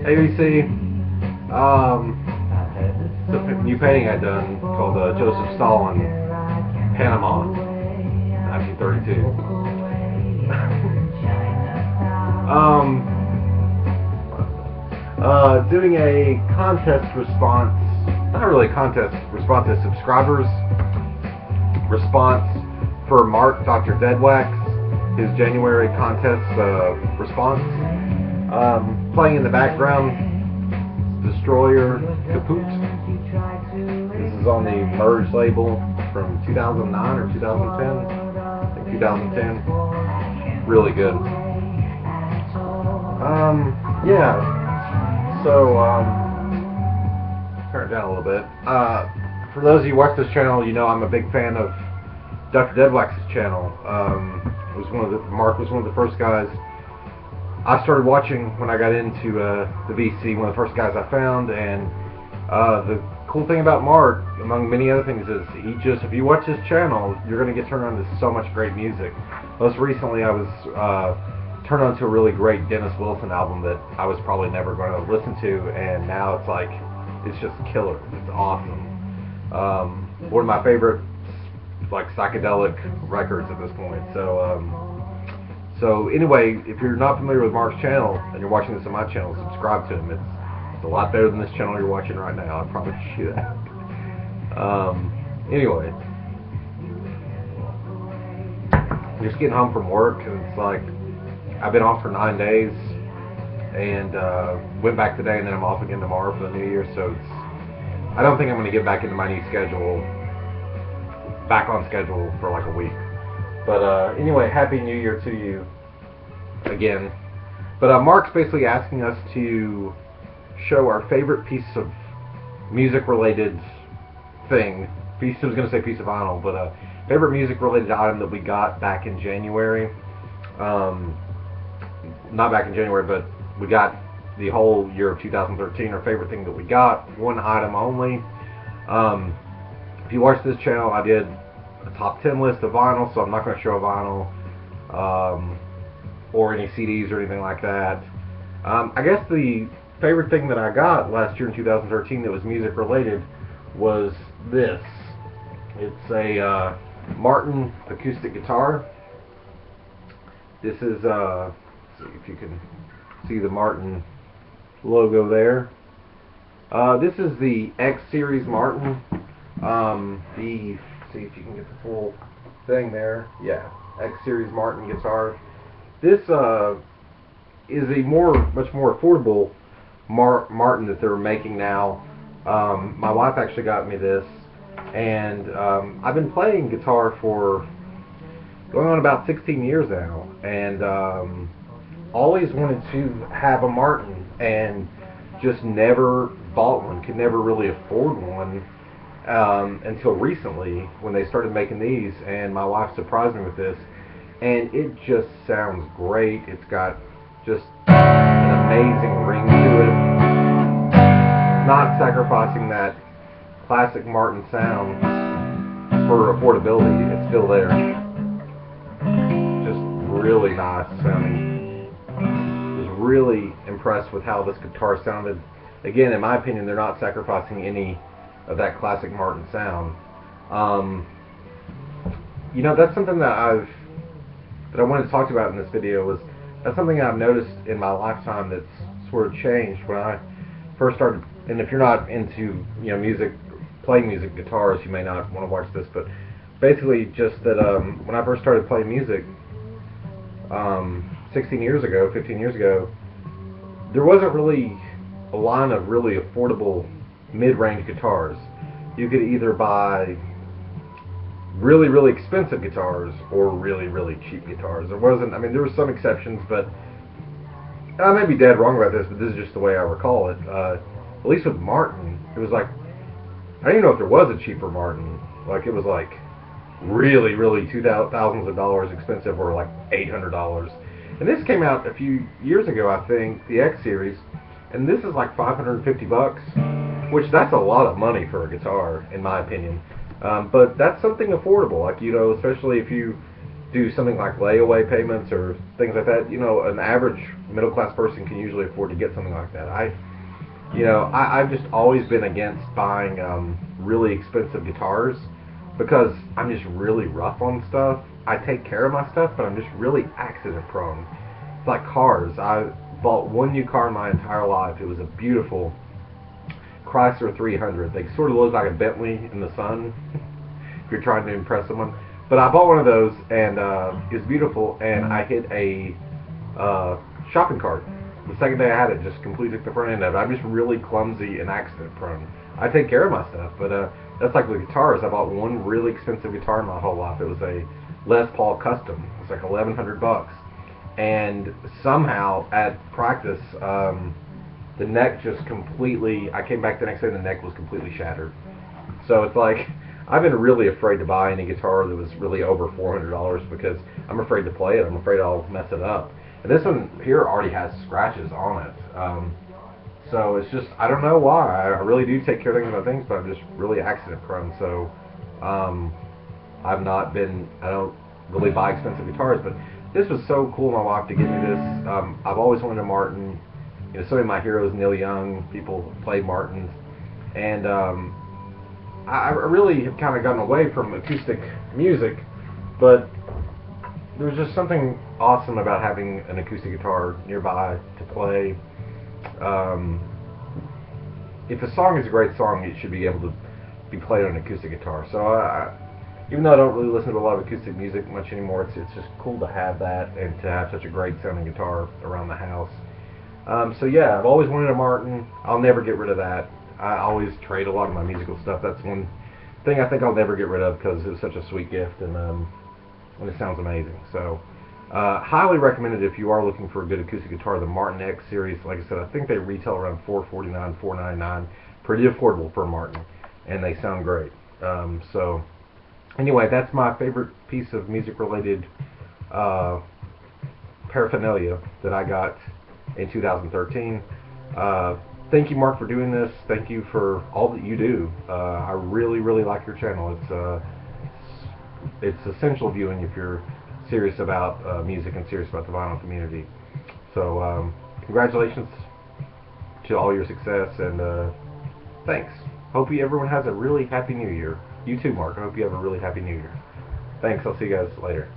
ABC. It's a new painting I'd done called Joseph Stalin, Panama, 1932. Doing a contest response, not really a contest response, a subscribers response for Mark, Dr. Deadwax, his January contest response. Playing in the background, Destroyer Kaput. This is on the Merge label from 2009 or 2010. I think 2010. Really good. Yeah. So, turn it down a little bit. For those of you who watch this channel, you know I'm a big fan of Dr. Deadwax's channel. Mark was one of the first guys I started watching when I got into the VC, one of the first guys I found, and the cool thing about Mark, among many other things, is if you watch his channel, you're going to get turned on to so much great music. Most recently, I was turned on to a really great Dennis Wilson album that I was probably never going to listen to, and now it's like, it's just killer. It's awesome. One of my favorite, like, psychedelic records at this point. So anyway, if you're not familiar with Mark's channel and you're watching this on my channel, subscribe to him. It's a lot better than this channel you're watching right now. I promise you that. Anyway, I'm just getting home from work, and it's like I've been off for 9 days, and went back today, and then I'm off again tomorrow for the new year. So I don't think I'm going to get back into my new schedule, back on schedule for like a week. But anyway, Happy New Year to you again. But Mark's basically asking us to show our favorite piece of music-related thing. I was going to say piece of vinyl, but favorite music-related item that we got back in January. Not back in January, but we got the whole year of 2013. Our favorite thing that we got, one item only. If you watch this channel, I did a top 10 list of vinyl, so I'm not going to show a vinyl or any CDs or anything like that. I guess the favorite thing that I got last year in 2013 that was music related was this. It's a Martin acoustic guitar. This is let's see if you can see the Martin logo there. This is the X Series Martin. See if you can get the full thing there. Yeah, X Series Martin guitar. This is a much more affordable Martin that they're making now. My wife actually got me this, and I've been playing guitar for going on about 16 years now, and always wanted to have a Martin, and just never bought one. Could never really afford one. Until recently when they started making these, and my wife surprised me with this, and it just sounds great. It's got just an amazing ring to it, not sacrificing that classic Martin sound for affordability. It's still there. Just really nice sounding. Was really impressed with how this guitar sounded. Again, in my opinion, they're not sacrificing any of that classic Martin sound. You know, that's something that I wanted to talk about in this video. That's something I've noticed in my lifetime that's sort of changed when I first started. And if you're not into music, playing music, guitars, you may not want to watch this. But basically, just that when I first started playing music, 16 years ago, 15 years ago, there wasn't really a line of really affordable mid-range guitars. You could either buy really, really expensive guitars or really, really cheap guitars. There were some exceptions, but I may be dead wrong about this, but this is just the way I recall it. At least with Martin, it was like, I don't even know if there was a cheaper Martin. Like, it was like really, really thousands of dollars expensive, or like $800. And this came out a few years ago, I think, the X Series, and this is like $550. Which, that's a lot of money for a guitar, in my opinion. But that's something affordable, like, especially if you do something like layaway payments or things like that, you know, an average middle class person can usually afford to get something like that. I've just always been against buying really expensive guitars because I'm just really rough on stuff. I take care of my stuff, but I'm just really accident prone. It's like cars. I bought one new car in my entire life. It was a beautiful Chrysler 300. They sort of look like a Bentley in the sun if you're trying to impress someone. But I bought one of those, and it was beautiful, and I hit a shopping cart. The second day I had it, just completely took the front end of it. I'm just really clumsy and accident prone. I take care of my stuff, but that's like with guitars. I bought one really expensive guitar in my whole life. It was a Les Paul Custom. It's like $1,100, and somehow at practice, the neck just completely. I came back the next day and the neck was completely shattered. So it's like I've been really afraid to buy any guitar that was really over $400 because I'm afraid to play it. I'm afraid I'll mess it up. And this one here already has scratches on it. So it's just, I don't know why. I really do take care of things, but I'm just really accident prone. So I don't really buy expensive guitars, but this was so cool, my wife, to give me this. I've always wanted a Martin. You know, some of my heroes, Neil Young, people played Martins. And I really have kind of gotten away from acoustic music, but there's just something awesome about having an acoustic guitar nearby to play. If a song is a great song, it should be able to be played on an acoustic guitar. So even though I don't really listen to a lot of acoustic music much anymore, it's just cool to have that and to have such a great sounding guitar around the house. So yeah, I've always wanted a Martin. I'll never get rid of that. I always trade a lot of my musical stuff. That's one thing I think I'll never get rid of because it was such a sweet gift, and it sounds amazing. So highly recommended if you are looking for a good acoustic guitar. The Martin X series, like I said, I think they retail around $449, $499, pretty affordable for a Martin, and they sound great. So anyway, that's my favorite piece of music-related paraphernalia that I got in 2013. Thank you, Mark, for doing this. Thank you for all that you do. I really, really like your channel. It's essential viewing if you're serious about music and serious about the vinyl community. So congratulations to all your success, and thanks. Hope everyone has a really happy New Year. You too, Mark. I hope you have a really happy New Year. Thanks. I'll see you guys later.